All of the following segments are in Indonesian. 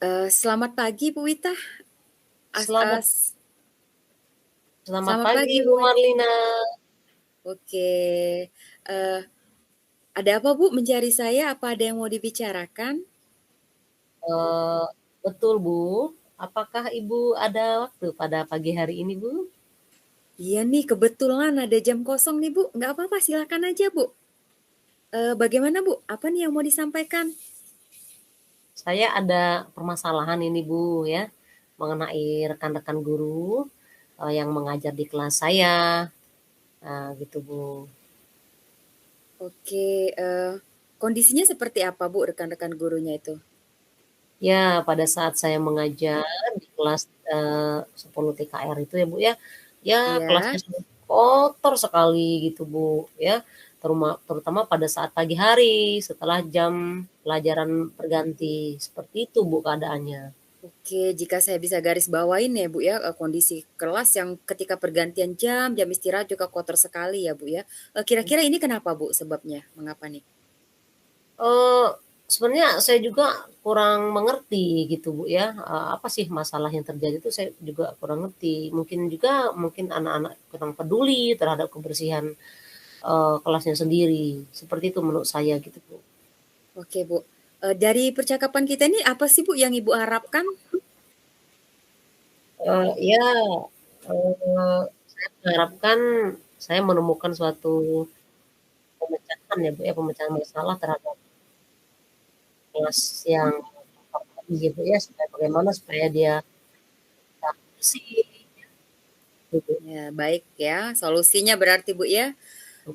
Selamat pagi Bu Wita. As Selamat as selamat Selamat pagi pagi Bu Bu Wita. Marlina. Oke, eee, ada apa Bu mencari saya? Apa ada yang mau dibicarakan? Eee, betul Bu. Apakah Ibu ada waktu pada pagi hari ini Bu? Iya nih, kebetulan ada jam kosong nih Bu. Nggak apa-apa, silakan aja Bu. Bagaimana Bu? Apa nih yang mau disampaikan? Saya ada permasalahan ini Bu ya, mengenai rekan-rekan guru, yang mengajar di kelas saya, gitu Bu. Oke, kondisinya seperti apa Bu rekan-rekan gurunya itu? Ya, pada saat saya mengajar di kelas, 10 TKR itu ya Bu ya, ya Iya. kelasnya sangat kotor sekali gitu Bu ya, terutama pada saat pagi hari setelah jam pelajaran berganti, seperti itu Bu keadaannya. Oke, jika saya bisa garis bawain ya Bu ya, kondisi kelas yang ketika pergantian jam, jam istirahat juga kotor sekali ya Bu ya. Kira-kira ini kenapa Bu sebabnya? Mengapa nih? Eee, sebenarnya saya juga kurang mengerti gitu Bu ya, apa sih masalah yang terjadi itu saya juga kurang ngerti. Mungkin anak-anak kurang peduli terhadap kebersihan kelasnya sendiri, seperti itu menurut saya gitu, Bu. Oke, Bu. Dari percakapan kita ini apa sih, Bu, yang Ibu harapkan? Ya, saya mengharapkan saya menemukan suatu pemecahan ya, Bu, ya, pemecahan masalah terhadap kelas yang tadi ya, Bu, ya, bagaimana supaya dia tetap bersih gitu. Ya, baik ya, solusinya berarti, Bu, ya.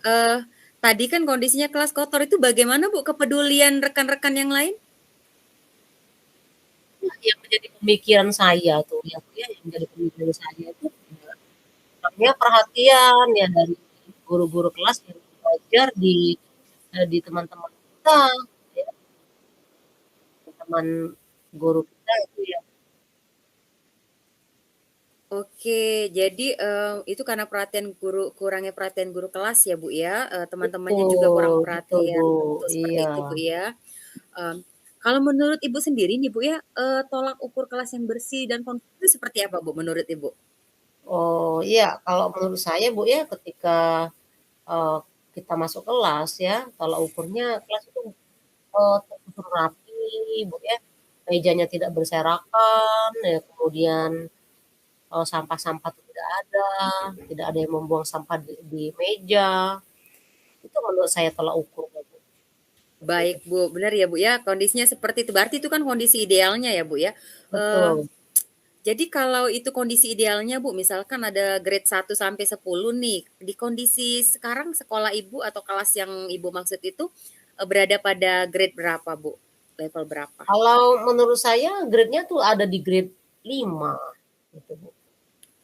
Eee, Tadi kan kondisinya kelas kotor itu bagaimana, Bu, kepedulian rekan-rekan yang lain? Nah, yang menjadi pemikiran saya tuh ya, Bu, ya, yang menjadi pemikiran saya itu kurangnya perhatian ya dari guru-guru kelas yang mengajar di teman-teman kita, ya, teman guru kita itu ya. Oke, jadi, itu karena kurangnya perhatian guru kelas ya, Bu, ya, teman-temannya juga kurang Betul betul, perhatian, Bu. betul seperti Iya. itu, Bu, ya. Kalau menurut Ibu sendiri nih, Bu, ya, tolak ukur kelas yang bersih dan kondusif itu seperti apa, Bu, menurut Ibu? Oh, iya, kalau menurut saya, Bu, ya, ketika, eee, kita masuk kelas ya, tolak ukurnya kelas itu, tersusun rapi, Bu, ya, mejanya tidak berserakan, ya, kemudian, sampah-sampah itu tidak ada, tidak ada yang membuang sampah di meja, itu menurut saya tolak ukurnya, Bu, seperti itu. Baik, Bu, benar ya, Bu, ya, kondisinya seperti itu. Berarti itu kan kondisi idealnya ya, Bu, ya. Eee, Betul. jadi kalau itu kondisi idealnya, Bu, misalkan ada grade 1 sampai 10 nih, di kondisi sekarang sekolah Ibu atau kelas yang Ibu maksud itu, berada pada grade berapa, Bu? Level berapa? Kalau menurut saya grade-nya tuh ada di grade 5 gitu, Bu.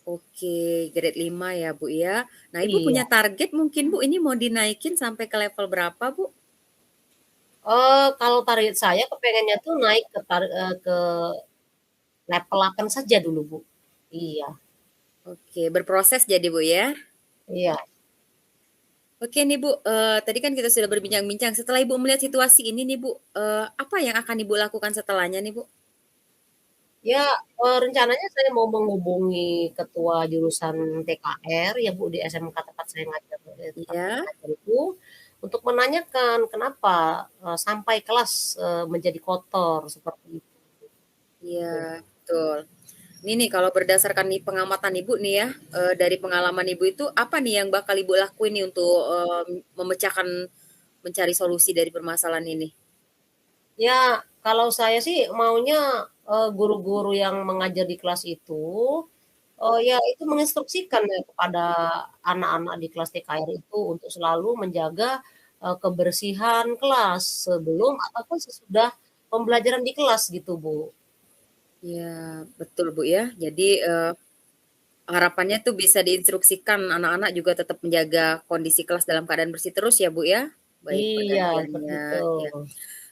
Oke, grade 5 ya, Bu, ya. Nah, Ibu Iya. punya target mungkin, Bu, ini mau dinaikin sampai ke level berapa, Bu? Kalau target saya kepengennya tuh naik ke level 8 saja dulu, Bu. Iya Oke, berproses jadi, Bu, ya. iya. Oke nih Bu, tadi kan kita sudah berbincang-bincang, setelah Ibu melihat situasi ini nih Bu, apa yang akan Ibu lakukan setelahnya nih Bu? Ya, rencananya saya mau menghubungi ketua jurusan TKR ya, Bu, di SMK tempat saya Iya, ngajar itu, untuk menanyakan kenapa, sampai kelas, menjadi kotor seperti itu. iya, betul. Ini nih kalau berdasarkan nih pengamatan Ibu nih ya, dari pengalaman Ibu itu apa nih yang bakal Ibu lakuin nih untuk, memecahkan mencari solusi dari permasalahan ini? Ya, kalau saya sih maunya, guru-guru yang mengajar di kelas itu, ya itu menginstruksikan ya kepada anak-anak di kelas TKR itu untuk selalu menjaga, kebersihan kelas sebelum ataupun sesudah pembelajaran di kelas gitu, Bu. Iya, betul Bu ya. Jadi, harapannya tuh bisa diinstruksikan anak-anak juga tetap menjaga kondisi kelas dalam keadaan bersih terus ya Bu ya? Baik Iya, seperti pergantiannya, itu. iya.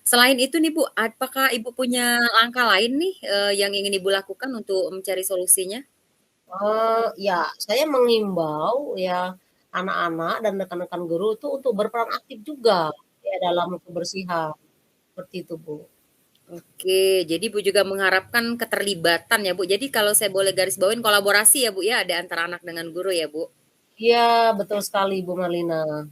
Selain itu nih Bu, apakah Ibu punya langkah lain nih, yang ingin Ibu lakukan untuk mencari solusinya? Ya saya mengimbau ya anak-anak dan rekan-rekan guru itu untuk berperan aktif juga ya dalam kebersihan, seperti itu, Bu. Oke, jadi Ibu juga mengharapkan keterlibatan ya Bu. Jadi kalau saya boleh garis bawain kolaborasi ya Bu ya, ada antara anak dengan guru ya Bu. Iya, betul sekali Bu Marlina.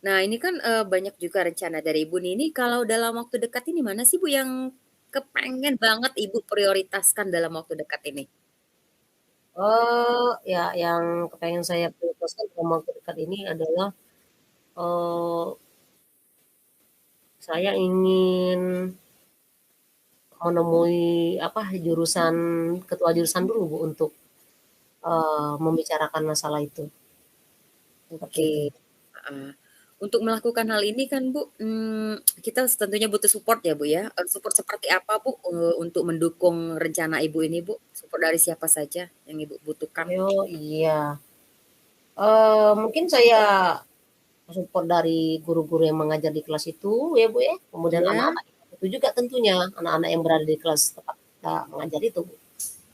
Nah ini kan banyak juga rencana dari Ibu nih. Ini kalau dalam waktu dekat ini mana sih Bu yang kepengen banget Ibu prioritaskan dalam waktu dekat ini? Ya yang kepengen saya prioritaskan dalam waktu dekat ini adalah, eee, saya ingin menemui, apa, ketua jurusan dulu Bu untuk, membicarakan masalah itu, seperti itu. Oke, heeh. Untuk melakukan hal ini kan Bu, kita tentunya butuh support ya Bu ya, support seperti apa Bu, untuk mendukung rencana Ibu ini Bu? Support dari siapa saja yang Ibu butuhkan? Oh, iya. Mungkin saya support dari guru-guru yang mengajar di kelas itu ya, Bu, ya. Kemudian Ya, anak-anak itu juga tentunya, anak-anak yang berada di kelas tempat kita mengajar itu, Bu.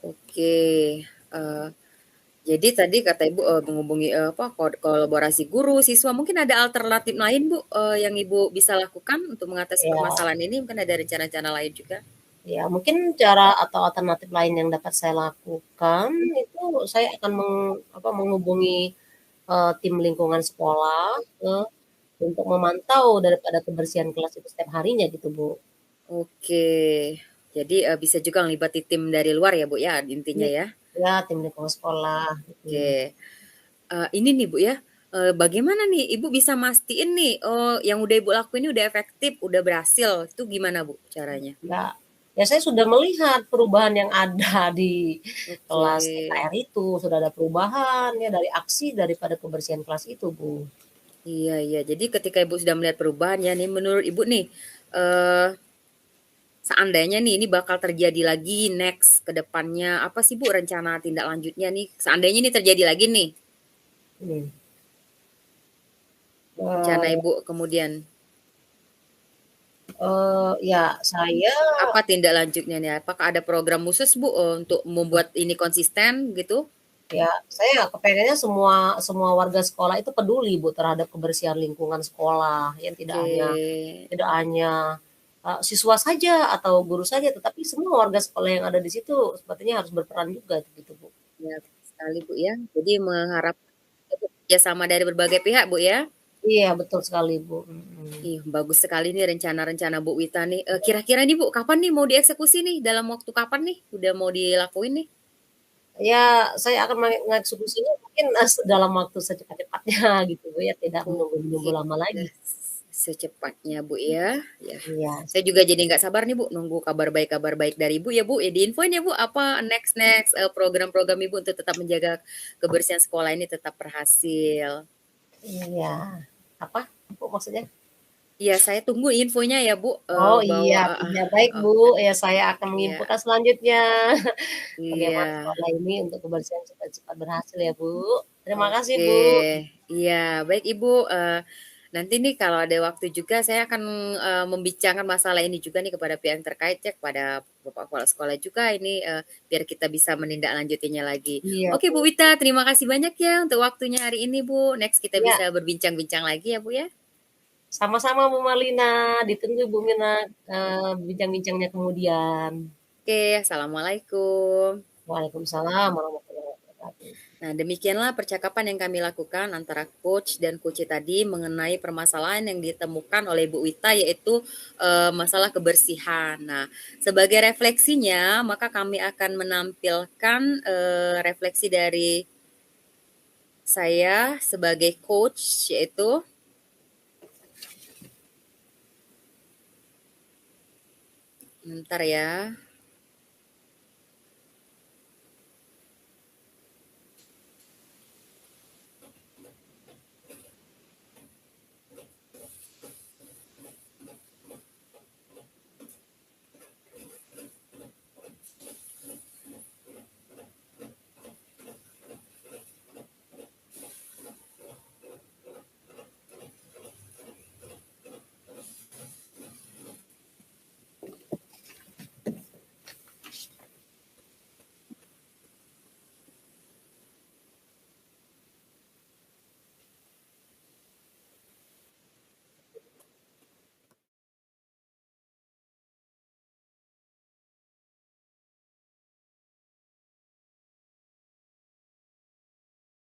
oke, eee, jadi tadi kata Ibu, menghubungi, apa, kolaborasi guru, siswa, mungkin ada alternatif lain Bu, yang Ibu bisa lakukan untuk mengatasi Ya, permasalahan ini? Mungkin ada rencana-rencana lain juga? ya mungkin cara atau alternatif lain yang dapat saya lakukan itu saya akan menghubungi, tim lingkungan sekolah, untuk memantau daripada kebersihan kelas itu setiap harinya gitu, Bu. Oke, jadi, bisa juga ngelibatin tim dari luar ya Bu ya, intinya Iya, ya? ya tim lingkungan sekolah, Oke, mhm. ini nih Bu ya, bagaimana nih Ibu bisa mastiin nih, oh yang udah Ibu lakuin ini udah efektif, udah berhasil, itu gimana Bu caranya? Ya, ya saya sudah melihat perubahan yang ada di Oke, kelas TKR itu, sudah ada perubahan ya dari aksi daripada kebersihan kelas itu, Bu. iya iya, jadi ketika Ibu sudah melihat perubahan ya nih, menurut Ibu nih, eee, seandainya nih ini bakal terjadi lagi next ke depannya, apa sih Bu rencana tindak lanjutnya nih? Seandainya ini terjadi lagi nih, Mhm. rencana Eee Ibu kemudian, ya saya apa tindak lanjutnya nih? Apakah ada program khusus Bu, untuk membuat ini konsisten gitu? saya kepengennya semua semua warga sekolah itu peduli, Bu, terhadap kebersihan lingkungan sekolah, ya Oke. tidak hanya, siswa saja atau guru saja, tetapi semua warga sekolah yang ada di situ sepertinya harus berperan juga gitu, Bu. Ya, betul sekali Bu ya. Jadi mengharapkan kerjasama dari berbagai pihak Bu ya. Iya, betul sekali, Bu, mhm. Ih, bagus sekali nih rencana-rencana Bu Wita nih. Kira-kira nih Bu, kapan nih mau dieksekusi nih? Dalam waktu kapan nih? Udah mau dilakuin nih? Ya, saya akan mengeksekusinya mungkin, dalam waktu secepat-cepatnya gitu, Bu, ya, tidak menunggu-menunggu Oke, lama lagi. secepatnya Bu ya. Ya, Iya, saya juga jadi nggak sabar nih Bu, nunggu kabar baik dari Ibu ya Bu. Ya diinfoin ya Bu, apa next next program-program Ibu untuk tetap menjaga kebersihan sekolah ini tetap berhasil. iya. Apa, Bu, maksudnya? Iya, saya tunggu infonya ya Bu, Oh, iya bahwa iya, baik, Bu, oke. ya saya akan Iya, menginfokan selanjutnya iya, bagaimana sekolah ini untuk kebersihan supaya cepat berhasil ya, Bu. Terima kasih, oke. Bu. Iya, baik Ibu, nanti nih kalau ada waktu juga saya akan, membincangkan masalah ini juga nih kepada pihak yang terkait ya, kepada Bapak Kepala Sekolah juga ini, biar kita bisa menindaklanjutinya lagi. Iya, Oke Bu Bu. Wita, terima kasih banyak ya untuk waktunya hari ini Bu. Next kita Iya, bisa berbincang-bincang lagi ya Bu ya. sama-sama Bu Marlina, ditunggu Bu Mina, bincang-bincangnya kemudian. Oke, assalamualaikum. Waalaikumsalam warahmatullahi wabarakatuh. Nah, demikianlah percakapan yang kami lakukan antara coach dan coach tadi mengenai permasalahan yang ditemukan oleh Bu Wita yaitu masalah kebersihan. Nah, sebagai refleksinya, maka kami akan menampilkan refleksi dari saya sebagai coach yaitu bentar ya.